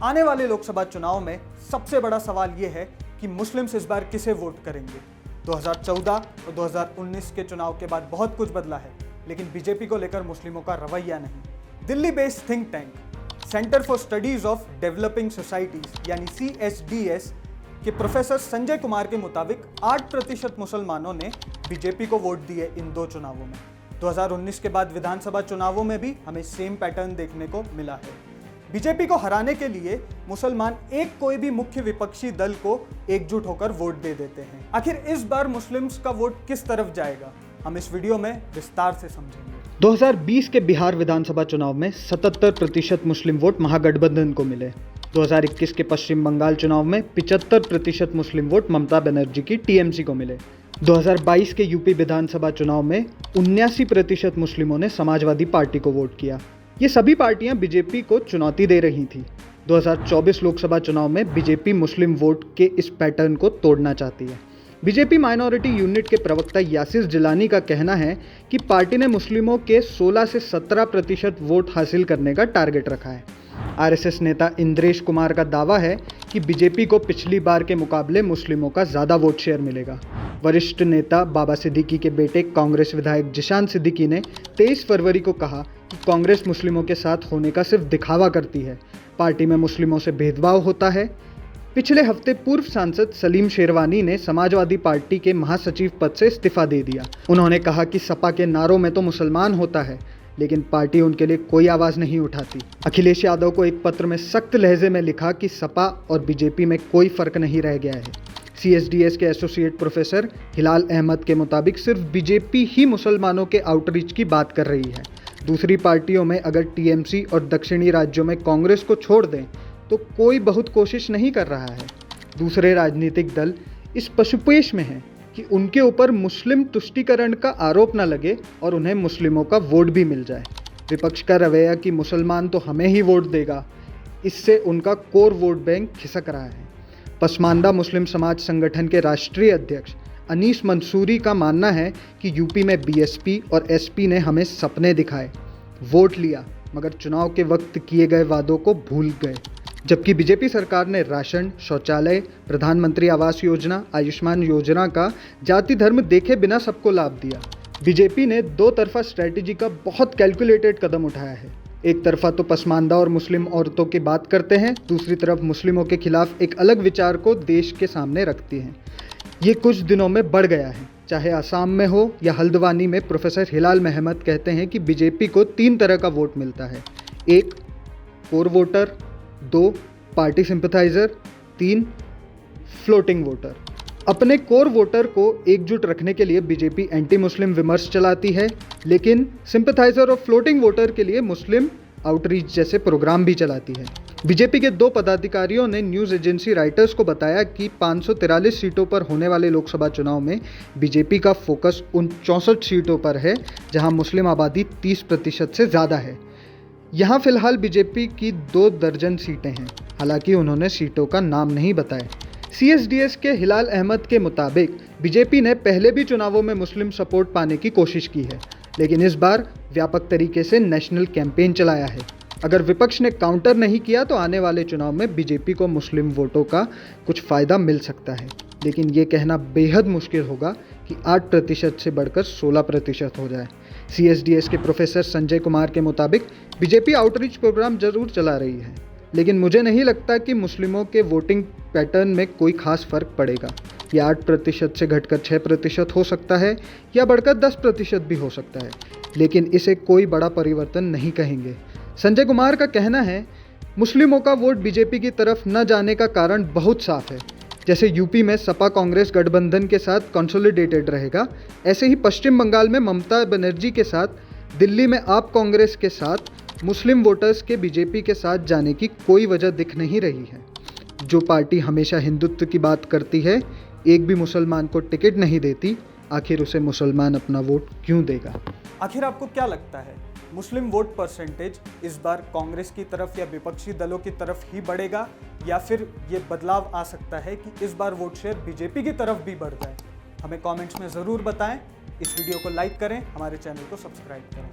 आने वाले लोकसभा चुनाव में सबसे बड़ा सवाल ये है कि मुस्लिम्स इस बार किसे वोट करेंगे। 2014 और 2019 के चुनाव के बाद बहुत कुछ बदला है, लेकिन बीजेपी को लेकर मुस्लिमों का रवैया नहीं। Delhi based think tank centre for studies of developing societies यानी CSDS के प्रोफेसर संजय कुमार के मुताबिक 8% मुसलमानों ने बीजेपी को वोट दिए इन दो चुनावों में। 2019 के बाद विधानसभा चुनावों में भी हमें सेम पैटर्न देखने को मिला है। बीजेपी को हराने के लिए मुसलमान कोई भी मुख्य विपक्षी दल को एकजुट होकर वोट दे देते हैं। आखिर इस बार मुस्लिम्स का वोट किस तरफ जाएगा, हम इस वीडियो में विस्तार से समझेंगे। 2020 के बिहार विधानसभा चुनाव में 77% मुस्लिम वोट महागठबंधन को मिले। 2021 के पश्चिम बंगाल चुनाव में 75% मुस्लिम वोट ममता बनर्जी की TMC को मिले। 2022 के यूपी विधानसभा चुनाव में 79% मुस्लिमों ने समाजवादी पार्टी को वोट किया। ये सभी पार्टियां बीजेपी को चुनौती दे रही थी। 2024 लोकसभा चुनाव में बीजेपी मुस्लिम वोट के इस पैटर्न को तोड़ना चाहती है। बीजेपी माइनॉरिटी यूनिट के प्रवक्ता यासिर जिलानी का कहना है कि पार्टी ने मुस्लिमों के 16 से 17% वोट हासिल करने का टारगेट रखा है। RSS नेता इंद्रेश कुमार का दावा है कि बीजेपी को पिछली बार के मुकाबले मुस्लिमों का ज़्यादा वोट शेयर मिलेगा। वरिष्ठ नेता बाबा सिद्दीकी के बेटे कांग्रेस विधायक जिशान सिद्दीकी ने 23 फरवरी को कहा कि कांग्रेस मुस्लिमों के साथ होने का सिर्फ दिखावा करती है, पार्टी में मुस्लिमों से भेदभाव होता है। पिछले हफ्ते पूर्व सांसद सलीम शेरवानी ने समाजवादी पार्टी के महासचिव पद से इस्तीफा दे दिया। उन्होंने कहा कि सपा के नारों में तो मुसलमान होता है, लेकिन पार्टी उनके लिए कोई आवाज़ नहीं उठाती। अखिलेश यादव को एक पत्र में सख्त लहजे में लिखा कि सपा और बीजेपी में कोई फर्क नहीं रह गया है। CSDS के एसोसिएट प्रोफेसर हिलाल अहमद के मुताबिक सिर्फ बीजेपी ही मुसलमानों के आउटरीच की बात कर रही है। दूसरी पार्टियों में अगर TMC और दक्षिणी राज्यों में कांग्रेस को छोड़ दें तो कोई बहुत कोशिश नहीं कर रहा है। दूसरे राजनीतिक दल इस पशुपेश में हैं कि उनके ऊपर मुस्लिम तुष्टीकरण का आरोप न लगे और उन्हें मुस्लिमों का वोट भी मिल जाए। विपक्ष का रवैया कि मुसलमान तो हमें ही वोट देगा, इससे उनका कोर वोट बैंक खिसक रहा है। पसमानदा मुस्लिम समाज संगठन के राष्ट्रीय अध्यक्ष अनीस मंसूरी का मानना है कि यूपी में BSP और SP ने हमें सपने दिखाए, वोट लिया, मगर चुनाव के वक्त किए गए वादों को भूल गए। जबकि बीजेपी सरकार ने राशन, शौचालय, प्रधानमंत्री आवास योजना, आयुष्मान योजना का जाति धर्म देखे बिना सबको लाभ दिया। बीजेपी ने दो तरफा स्ट्रैटेजी का बहुत कैलकुलेटेड कदम उठाया है। एक तरफा तो पसमानदा और मुस्लिम औरतों की बात करते हैं, दूसरी तरफ मुस्लिमों के खिलाफ एक अलग विचार को देश के सामने रखती हैं। ये कुछ दिनों में बढ़ गया है। चाहे असम में हो या हल्द्वानी में, प्रोफेसर हिलाल अहमद कहते हैं कि बीजेपी को 3 तरह का वोट मिलता है। 1 core voter, 2 party sympathiser, 3 floating voter. अपने कोर वोटर को एकजुट रखने के लिए बीजेपी एंटी मुस्लिम विमर्श चलाती है, लेकिन सिंपथाइजर और फ्लोटिंग वोटर के लिए मुस्लिम आउटरीच जैसे प्रोग्राम भी चलाती है। बीजेपी के 2 पदाधिकारियों ने न्यूज़ एजेंसी राइटर्स को बताया कि 543 सीटों पर होने वाले लोकसभा चुनाव में बीजेपी का फोकस उन 64 सीटों पर है जहां मुस्लिम आबादी 30% से ज़्यादा है। यहाँ फिलहाल बीजेपी की 2 दर्जन सीटें हैं, हालांकि उन्होंने सीटों का नाम नहीं बताया। CSDS के हिलाल अहमद के मुताबिक बीजेपी ने पहले भी चुनावों में मुस्लिम सपोर्ट पाने की कोशिश की है, लेकिन इस बार व्यापक तरीके से नेशनल कैंपेन चलाया है। अगर विपक्ष ने काउंटर नहीं किया तो आने वाले चुनाव में बीजेपी को मुस्लिम वोटों का कुछ फ़ायदा मिल सकता है, लेकिन ये कहना बेहद मुश्किल होगा कि 8% से बढ़कर 16% हो जाए। CSDS के प्रोफेसर संजय कुमार के मुताबिक बीजेपी आउटरीच प्रोग्राम जरूर चला रही है, लेकिन मुझे नहीं लगता कि मुस्लिमों के वोटिंग पैटर्न में कोई खास फर्क पड़ेगा। यह 8% से घटकर 6% हो सकता है या बढ़कर 10% भी हो सकता है, लेकिन इसे कोई बड़ा परिवर्तन नहीं कहेंगे। संजय कुमार का कहना है, मुस्लिमों का वोट बीजेपी की तरफ न जाने का कारण बहुत साफ है। जैसे यूपी में सपा कांग्रेस गठबंधन के साथ कंसोलिडेटेड रहेगा, ऐसे ही पश्चिम बंगाल में ममता बनर्जी के साथ, दिल्ली में आप कांग्रेस के साथ मुस्लिम वोटर्स के बीजेपी के साथ जाने की कोई वजह दिख नहीं रही है। जो पार्टी हमेशा हिंदुत्व की बात करती है, एक भी मुसलमान को टिकट नहीं देती, आखिर उसे मुसलमान अपना वोट क्यों देगा? आखिर आपको क्या लगता है, मुस्लिम वोट परसेंटेज इस बार कांग्रेस की तरफ या विपक्षी दलों की तरफ ही बढ़ेगा, या फिर ये बदलाव आ सकता है कि इस बार वोट शेयर बीजेपी की तरफ भी बढ़ जाए? हमें कमेंट्स में ज़रूर बताएं। इस वीडियो को लाइक करें, हमारे चैनल को सब्सक्राइब करें।